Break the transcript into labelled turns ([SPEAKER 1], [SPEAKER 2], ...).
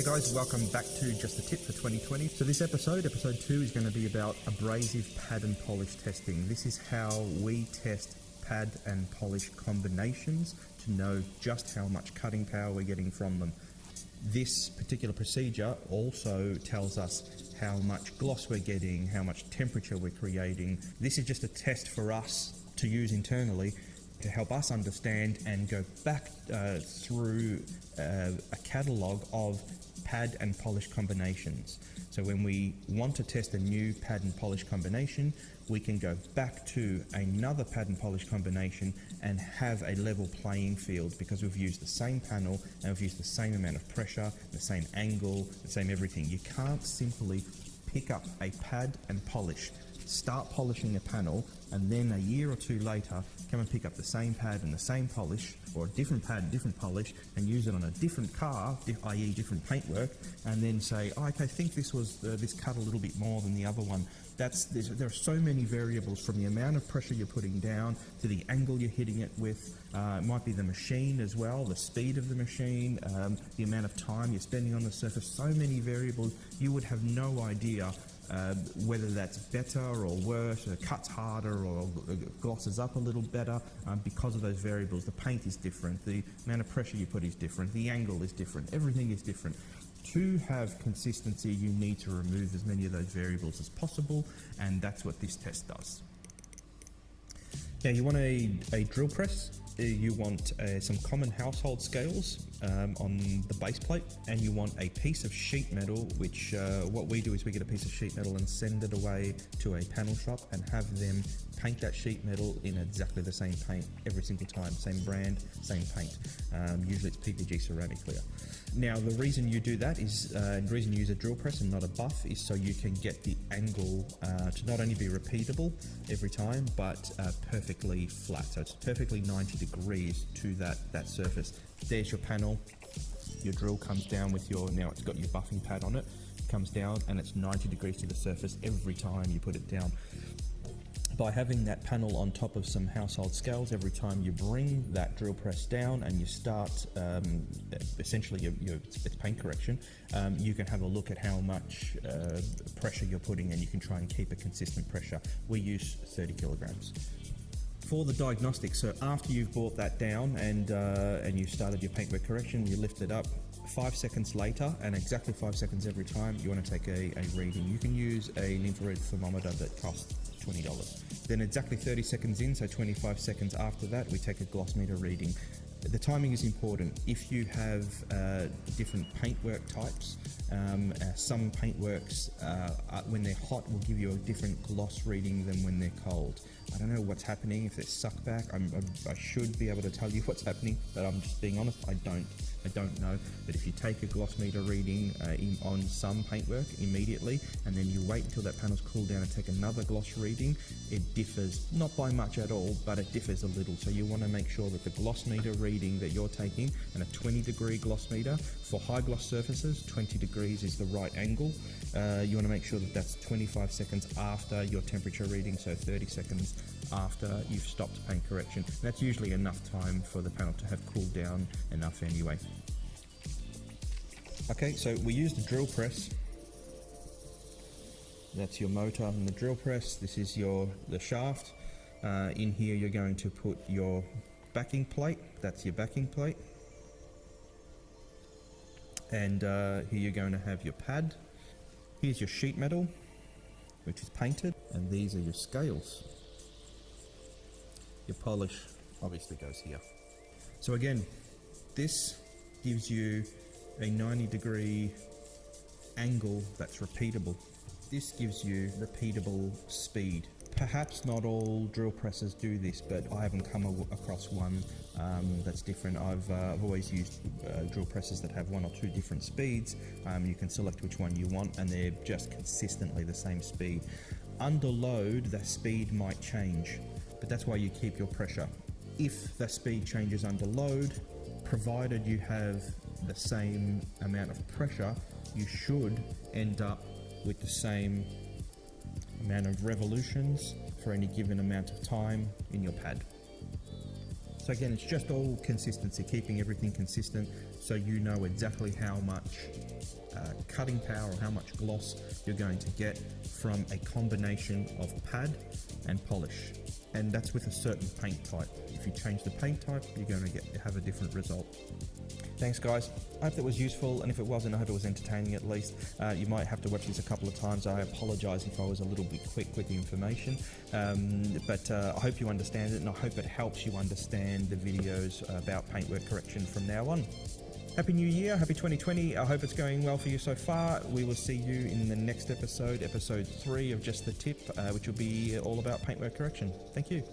[SPEAKER 1] Hey guys, welcome back to Just a Tip for 2020. So this episode 2, is going to be about abrasive pad and polish testing. This is how we test pad and polish combinations to know just how much cutting power we're getting from them. This particular procedure also tells us how much gloss we're getting, how much temperature we're creating. This is just a test for us to use internally to help us understand and go back through a catalogue of pad and polish combinations. So when we want to test a new pad and polish combination, we can go back to another pad and polish combination and have a level playing field because we've used the same panel and we've used the same amount of pressure, the same angle, the same everything. You can't simply pick up a pad and polish, start polishing a panel, and then a year or two later come and pick up the same pad and the same polish, or a different pad and different polish, and use it on a different car, i.e. different paintwork, and then say, oh, okay, I think this cut a little bit more than the other one. There are so many variables, from the amount of pressure you're putting down to the angle you're hitting it with. It might be the machine as well, the speed of the machine, the amount of time you're spending on the surface. So many variables, you would have no idea whether that's better or worse, or cuts harder or glosses up a little better because of those variables. The paint is different, the amount of pressure you put is different, the angle is different, everything is different. To have consistency, you need to remove as many of those variables as possible, and that's what this test does. Now, you want a drill press, you want some common household scales on the base plate, and you want a piece of sheet metal, which what we do is we get a piece of sheet metal and send it away to a panel shop and have them paint that sheet metal in exactly the same paint every single time, same brand, same paint. Usually it's PPG ceramic clear. Now, the reason you do that is, the reason you use a drill press and not a buff is so you can get the angle to not only be repeatable every time, but perfectly flat. So it's perfectly 90 degrees to that surface. There's your panel. Your drill comes down with now it's got your buffing pad on it, comes down and it's 90 degrees to the surface every time you put it down. By having that panel on top of some household scales, every time you bring that drill press down and you start, essentially it's paint correction, you can have a look at how much pressure you're putting, and you can try and keep a consistent pressure. We use 30 kilograms. For the diagnostics, so after you've brought that down and you've started your paintwork correction, you lift it up. 5 seconds later, and exactly 5 seconds every time, you want to take a reading. You can use an infrared thermometer that costs $20. Then exactly 30 seconds in, so 25 seconds after that, we take a gloss meter reading. The timing is important. If you have different paintwork types, some paintworks, when they're hot, will give you a different gloss reading than when they're cold. I don't know what's happening, if there's suck back. I should be able to tell you what's happening, but I'm just being honest, I don't know. But if you take a gloss meter reading on some paintwork immediately, and then you wait until that panel's cooled down and take another gloss reading, it differs, not by much at all, but it differs a little. So you want to make sure that the gloss meter reading that you're taking, and a 20 degree gloss meter, for high gloss surfaces, 20 degrees is the right angle. You want to make sure that that's 25 seconds after your temperature reading, so 30 seconds after you've stopped paint correction. That's usually enough time for the panel to have cooled down enough anyway. Okay, so we use the drill press. That's your motor and the drill press. This is the shaft. In here you're going to put your backing plate. That's your backing plate. And here you're going to have your pad. Here's your sheet metal, which is painted, and these are your scales. Your polish obviously goes here. So again, this gives you a 90 degree angle that's repeatable. This gives you repeatable speed. Perhaps not all drill presses do this, but I haven't come across one that's different. I've always used drill presses that have one or two different speeds. You can select which one you want, and they're just consistently the same speed. Under load, that speed might change, but that's why you keep your pressure. If the speed changes under load, provided you have the same amount of pressure, you should end up with the same amount of revolutions for any given amount of time in your pad. So So again, it's just all consistency, keeping everything consistent so you know exactly how much cutting power or how much gloss you're going to get from a combination of pad and polish. And that's with a certain paint type. If you change the paint type, you're going to have a different result. Thanks guys, I hope that was useful, and if it wasn't, I hope it was entertaining at least. You might have to watch this a couple of times. I apologise if I was a little bit quick with the information, but I hope you understand it, and I hope it helps you understand the videos about paintwork correction from now on. Happy New Year, happy 2020. I hope it's going well for you so far. We will see you in the next episode, episode 3 of Just the Tip, which will be all about paintwork correction. Thank you.